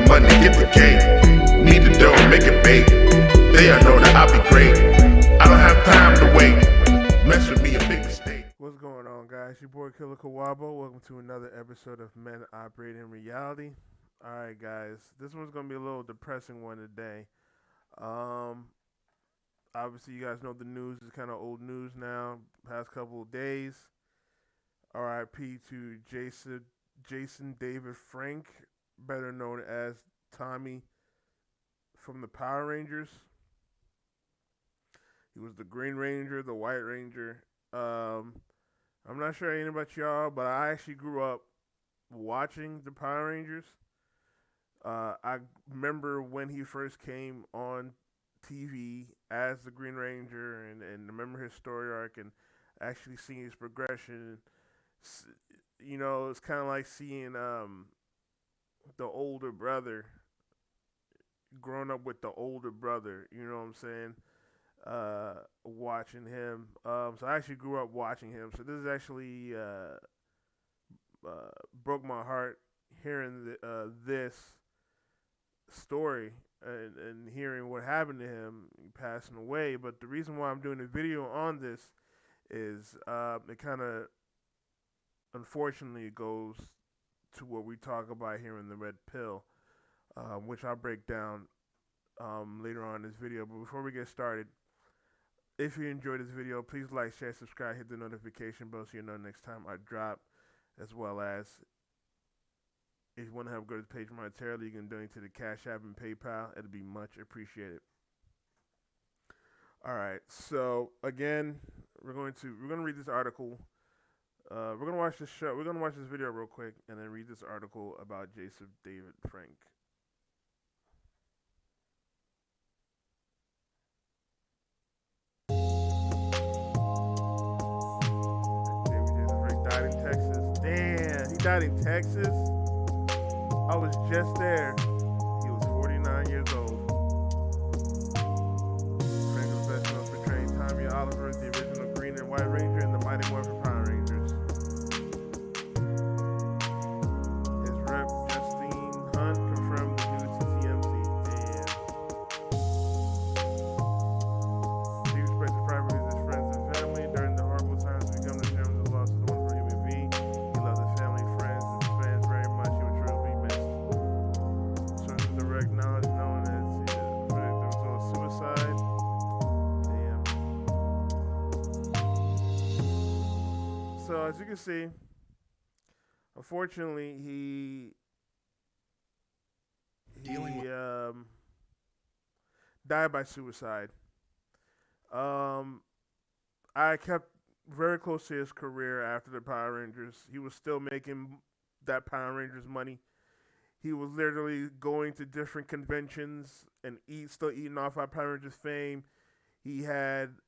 money, get the cake. Need the dough, make it bake. They all know that I'll be great. I don't have time to wait. Mess with me, a big mistake. What's going on, guys? Your boy Killer Kawabo. Welcome to another episode of Men Operate in Reality. All right, guys, this one's gonna be a little depressing one today. Obviously, you guys know the news is kind of old news now. Past couple of days. R.I.P. to Jason David Frank, better known as Tommy from the Power Rangers. He was the Green Ranger, the White Ranger. I'm not sure anything about y'all, but I actually grew up watching the Power Rangers. I remember when he first came on TV as the Green Ranger, and remember his story arc and actually seeing his progression. You know, it's kind of like seeing the older brother, growing up with the older brother. You know what I'm saying? Watching him. So I actually grew up watching him. So this is actually broke my heart hearing this story and hearing what happened to him passing away. But the reason why I'm doing a video on this is it kind of unfortunately goes to what we talk about here in the Red Pill, which I'll break down later on in this video. But before we get started, if you enjoyed this video, please like, share, subscribe, hit the notification bell so you know next time I drop, as well as if you want to help grow this page monetarily, you can donate to the Cash App and PayPal. It'll be much appreciated. All right, so again, we're gonna read this article. We're gonna watch this show. We're gonna watch this video real quick and then read this article about Jason David Frank. Jason Frank died in Texas. Damn, he died in Texas. I was just there. He was 49 years old. Frank was best known for portraying Tommy Oliver, the original Green and White Ranger, in the Mighty Morphin Power Rangers. His rep, Justine Hunt, confirmed the news to TMZ. Damn. He respected privately with his friends and family during the horrible times to become the chairman of the loss of the wonderful human being. He loved his family, friends, and his fans very much. He would truly be missed. Sources direct knowledge known as his victims of suicide. Damn. So as you can see, unfortunately, he died by suicide. I kept very close to his career after the Power Rangers. He was still making that Power Rangers money. He was literally going to different conventions and still eating off our Power Rangers fame. He had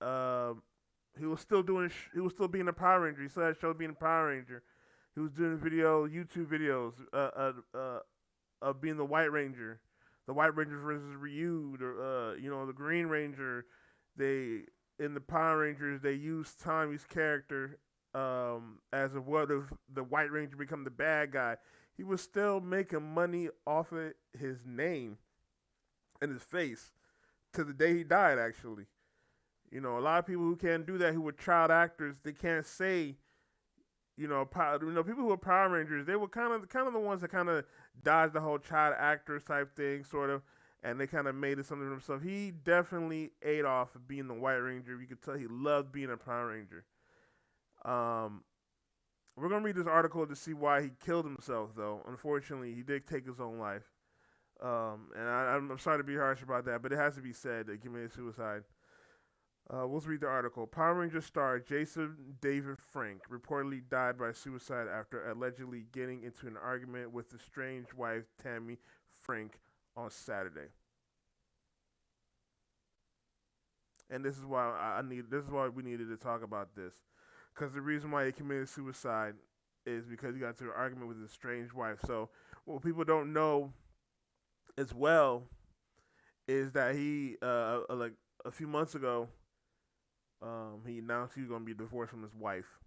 he was still being a Power Ranger. He still had shows being a Power Ranger. He was doing YouTube videos of being the White Ranger, the White Ranger versus Ryu, the Green Ranger. In the Power Rangers, they used Tommy's character as of what if the White Ranger become the bad guy. He was still making money off of his name and his face to the day he died, actually. You know, a lot of people who can't do that, who were child actors, they can't say, people who were Power Rangers, they were kind of the ones that kind of dodged the whole child actors type thing, sort of, and they kind of made it something for himself. He definitely ate off of being the White Ranger. You could tell he loved being a Power Ranger. We're going to read this article to see why he killed himself, though. Unfortunately, he did take his own life. And I'm sorry to be harsh about that, but it has to be said that he committed suicide. Let's read the article. Power Ranger star Jason David Frank reportedly died by suicide after allegedly getting into an argument with his estranged wife, Tammy Frank, on Saturday. And this is why we needed to talk about this. Because the reason why he committed suicide is because he got into an argument with his estranged wife. So what people don't know as well is that he, like a few months ago, he announced he was going to be divorced from his wife.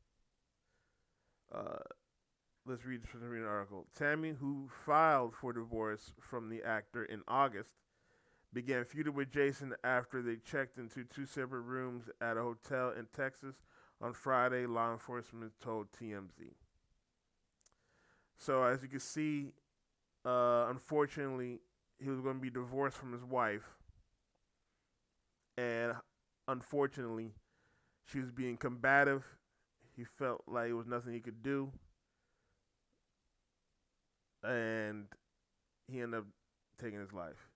Let's read the article. Tammy, who filed for divorce from the actor in August, began feuding with Jason after they checked into two separate rooms at a hotel in Texas on Friday, law enforcement told TMZ. So, as you can see, unfortunately, he was going to be divorced from his wife, and unfortunately, she was being combative. He felt like it was nothing he could do, and he ended up taking his life.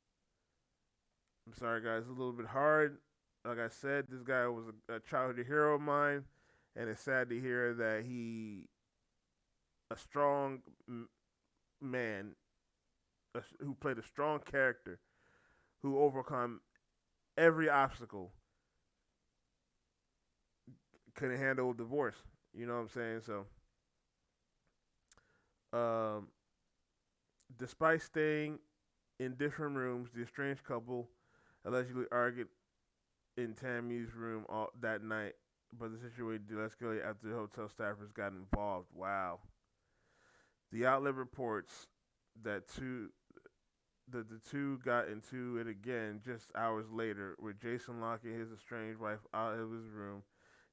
I'm sorry, guys. It's a little bit hard. Like I said, this guy was a childhood hero of mine, and it's sad to hear that a strong man, who played a strong character, who overcome every obstacle, couldn't handle divorce. You know what I'm saying? So, despite staying in different rooms, the estranged couple allegedly argued in Tammy's room that night, but the situation escalated after the hotel staffers got involved. Wow. The outlet reports that the two got into it again just hours later, with Jason locking his estranged wife out of his room.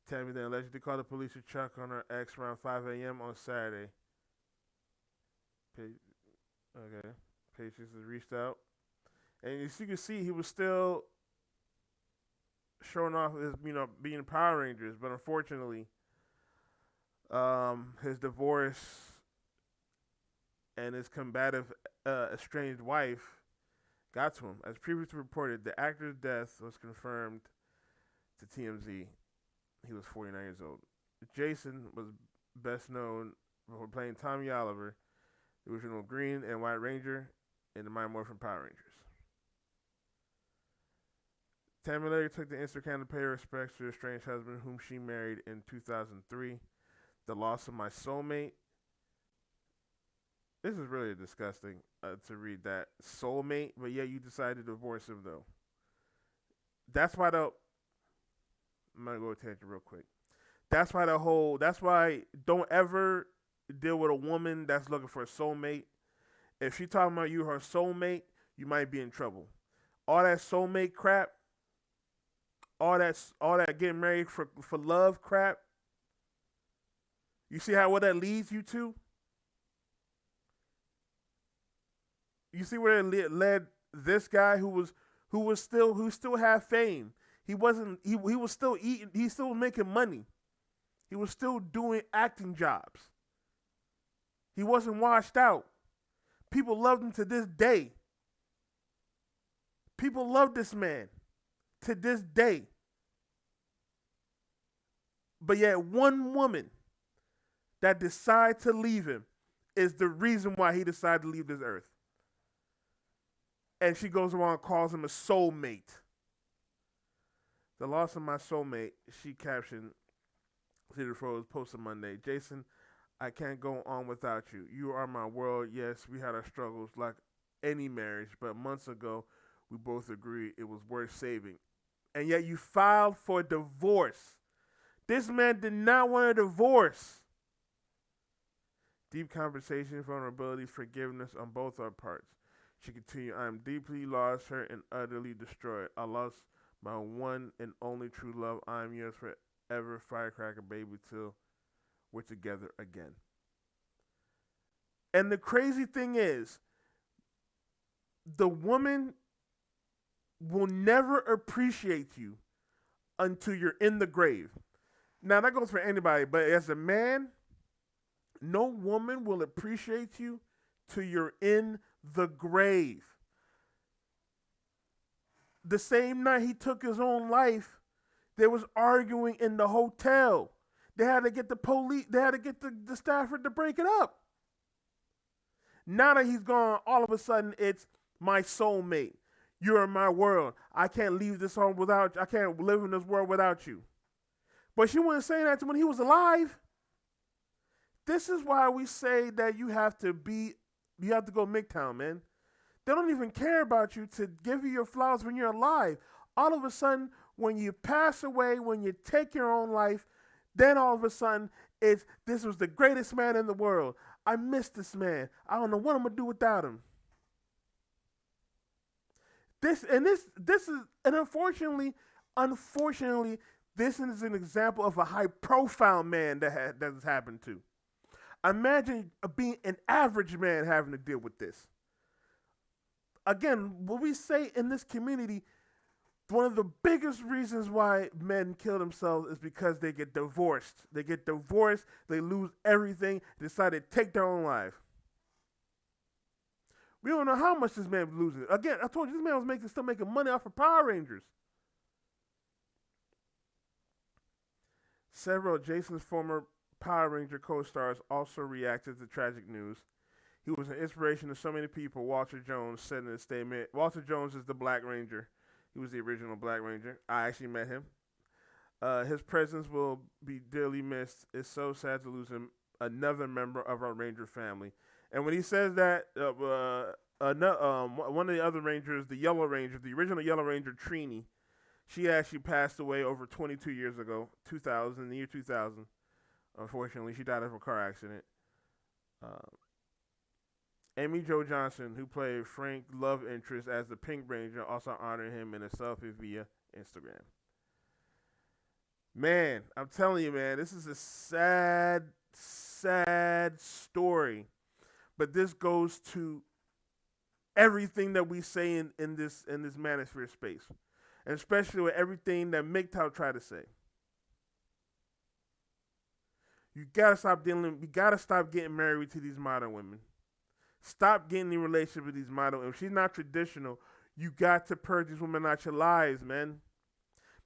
Tammy then allegedly called the police to check on her ex around 5 a.m. on Saturday. Okay. Patience has reached out. And as you can see, he was still showing off his, being Power Rangers, but unfortunately, his divorce and his combative estranged wife got to him. As previously reported, the actor's death was confirmed to TMZ. He was 49 years old. Jason was best known for playing Tommy Oliver, the original Green and White Ranger, in the Mighty Morphin Power Rangers. Tammy later took to Instagram to pay her respects to her estranged husband, whom she married in 2003. The loss of my soulmate. This is really disgusting to read that. Soulmate, but yeah, you decided to divorce him, though. That's why I'm going to go a tangent real quick. That's why don't ever deal with a woman that's looking for a soulmate. If she talking about you her soulmate, you might be in trouble. All that soulmate crap, all that getting married for love crap. You see what that leads you to? You see where it led this guy who still had fame. He was still eating, he still making money. He was still doing acting jobs. He wasn't washed out. People loved him to this day. People love this man to this day. But yet one woman that decided to leave him is the reason why he decided to leave this earth. And she goes around and calls him a soulmate. The loss of my soulmate, she captioned Cedar Froze posted Monday. Jason, I can't go on without you. You are my world. Yes, we had our struggles like any marriage, but months ago, we both agreed it was worth saving. And yet you filed for divorce. This man did not want a divorce. Deep conversation, vulnerability, forgiveness on both our parts. She continued, I am deeply lost, hurt, and utterly destroyed. I lost my one and only true love. I am yours forever, firecracker baby, till we're together again. And the crazy thing is, the woman will never appreciate you until you're in the grave. Now, that goes for anybody, but as a man, no woman will appreciate you till you're in the grave. The same night he took his own life, there was arguing in the hotel. They had to get the police, they had to get the Stafford to break it up. Now that he's gone, all of a sudden it's my soulmate. You're my world. I can't leave this home without you. I can't live in this world without you. But she wasn't saying that when he was alive. This is why we say that you have to go MGTOW, man. They don't even care about you to give you your flowers when you're alive. All of a sudden, when you pass away, when you take your own life, then all of a sudden, this was the greatest man in the world. I miss this man. I don't know what I'm gonna do without him. This is and unfortunately, this is an example of a high profile man that has happened to. Imagine being an average man having to deal with this. Again, what we say in this community, one of the biggest reasons why men kill themselves is because they get divorced. They get divorced, they lose everything, decide to take their own life. We don't know how much this man was losing. Again, I told you this man was still making money off of Power Rangers. Several of Jason's former Power Ranger co-stars also reacted to the tragic news. He was an inspiration to so many people, Walter Jones said in a statement. Walter Jones is the Black Ranger. He was the original Black Ranger. I actually met him. His presence will be dearly missed. It's so sad to lose him, another member of our Ranger family. And when he says that, one of the other Rangers, the Yellow Ranger, the original Yellow Ranger, Trini, she actually passed away over 22 years ago, the year 2000. Unfortunately, she died of a car accident. Amy Jo Johnson, who played Frank love interest as the Pink Ranger, also honored him in a selfie via Instagram. Man, I'm telling you, man, this is a sad, sad story. But this goes to everything that we say in this manosphere space, and especially with everything that MGTOW tried to say. You gotta stop dealing. You gotta stop getting married to these modern women. Stop getting in a relationship with these modern women. If she's not traditional, you got to purge these women out your lives, man,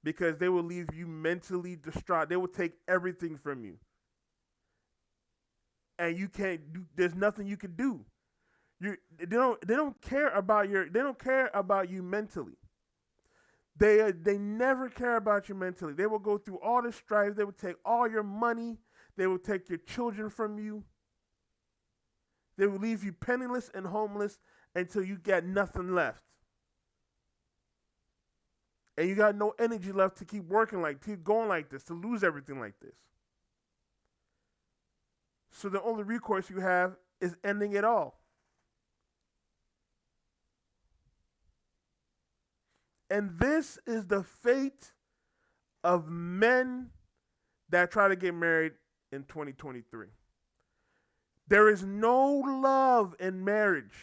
because they will leave you mentally distraught. They will take everything from you, and you can't. There's nothing you can do. They don't care about you mentally. They never care about you mentally. They will go through all the strife. They will take all your money. They will take your children from you. They will leave you penniless and homeless until you got nothing left. And you got no energy left to keep working keep going like this, to lose everything like this. So the only recourse you have is ending it all. And this is the fate of men that try to get married in 2023. There is no love in marriage.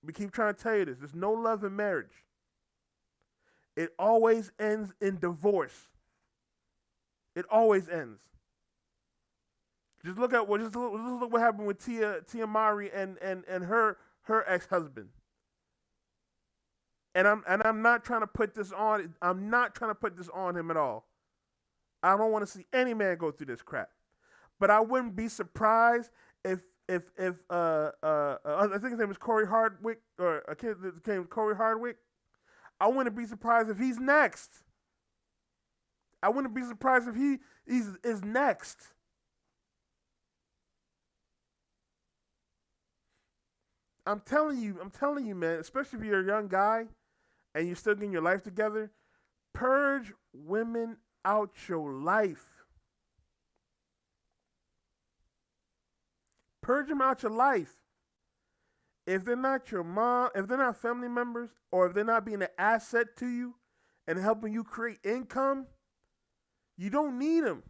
We keep trying to tell you this. There's no love in marriage. It always ends in divorce. It always ends. Just look what happened with Tia Mowry and her ex-husband. And I'm not trying to put this on. I'm not trying to put this on him at all. I don't want to see any man go through this crap. But I wouldn't be surprised if I think his name is Corey Hardwick, or a kid that came Corey Hardwick. I wouldn't be surprised if he's next. I wouldn't be surprised if he is next. I'm telling you, man, especially if you're a young guy and you're still getting your life together, purge women out your life. Purge them out your life. If they're not your mom, if they're not family members, or if they're not being an asset to you and helping you create income, you don't need them.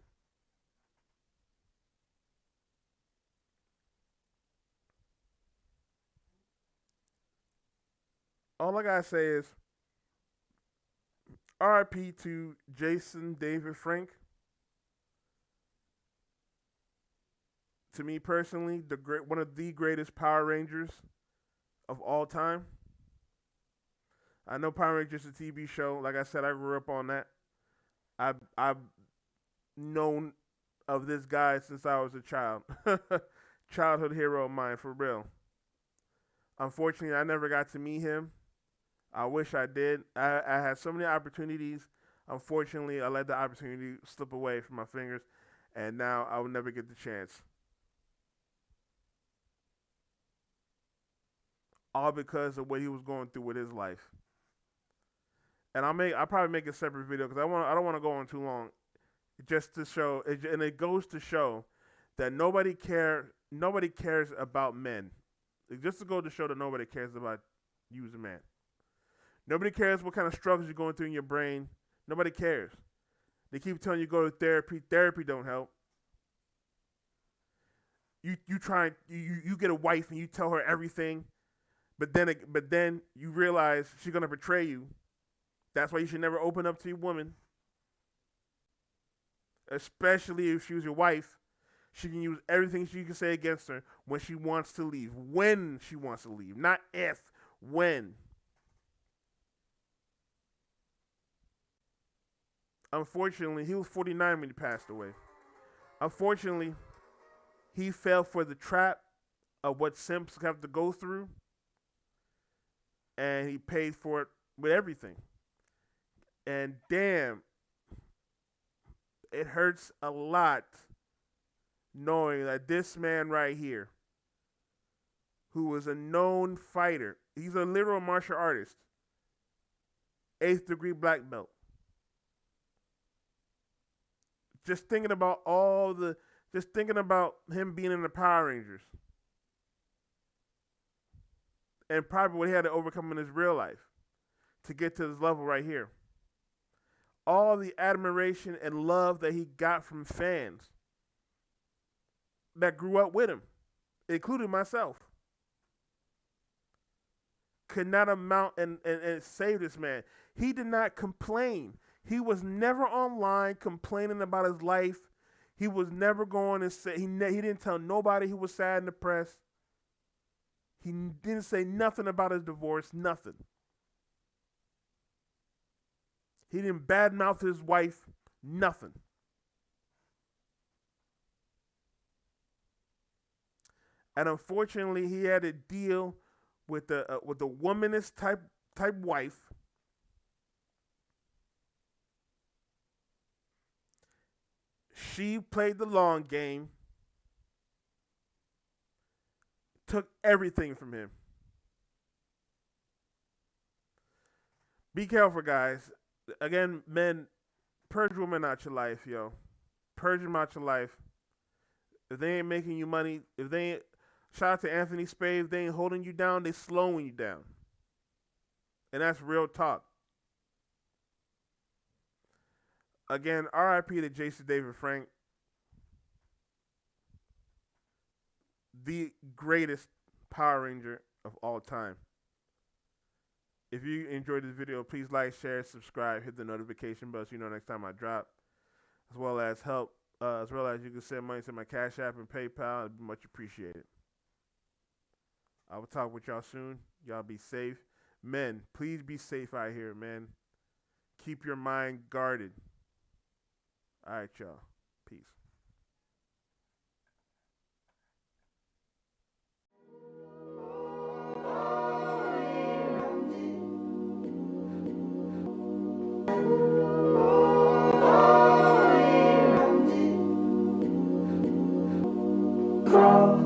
All I gotta say is R.I.P. to Jason David Frank. To me personally, one of the greatest Power Rangers of all time. I know Power Rangers is a TV show. Like I said, I grew up on that. I've known of this guy since I was a child. Childhood hero of mine, for real. Unfortunately, I never got to meet him. I wish I did. I had so many opportunities. Unfortunately, I let the opportunity slip away from my fingers, and now I will never get the chance. All because of what he was going through with his life. And I'll probably make a separate video because I don't want to go on too long, just to show. And it goes to show that nobody cares about men. Just to go to show that nobody cares about you as a man. Nobody cares what kind of struggles you're going through in your brain. Nobody cares. They keep telling you go to therapy. Therapy don't help. You get a wife and you tell her everything, but then you realize she's gonna betray you. That's why you should never open up to your woman, especially if she was your wife. She can use everything she can say against her when she wants to leave. When she wants to leave. Not if, when. Unfortunately, he was 49 when he passed away. Unfortunately, he fell for the trap of what simps have to go through, and he paid for it with everything. And damn, it hurts a lot knowing that this man right here, who was a known fighter, he's a literal martial artist, 8th degree black belt. Just thinking about him being in the Power Rangers and probably what he had to overcome in his real life to get to this level right here. All the admiration and love that he got from fans that grew up with him, including myself, could not amount and save this man. He did not complain. He was never online complaining about his life. He was never going to say, he didn't tell nobody he was sad and depressed. He didn't say nothing about his divorce, nothing. He didn't badmouth his wife, nothing. And unfortunately, he had to deal with the womanist type wife. She played the long game, took everything from him. Be careful, guys. Again, men, purge women out your life, yo. Purge them out your life. If they ain't making you money, if they ain't, shout out to Anthony Spade, if they ain't holding you down, they slowing you down. And that's real talk. Again, R.I.P. to Jason David Frank. The greatest Power Ranger of all time. If you enjoyed this video, please like, share, subscribe, hit the notification bell so you know next time I drop. As well as you can send money to my Cash App and PayPal. It'd be much appreciated. I will talk with y'all soon. Y'all be safe. Men, please be safe out here, man. Keep your mind guarded. All right, y'all. Peace.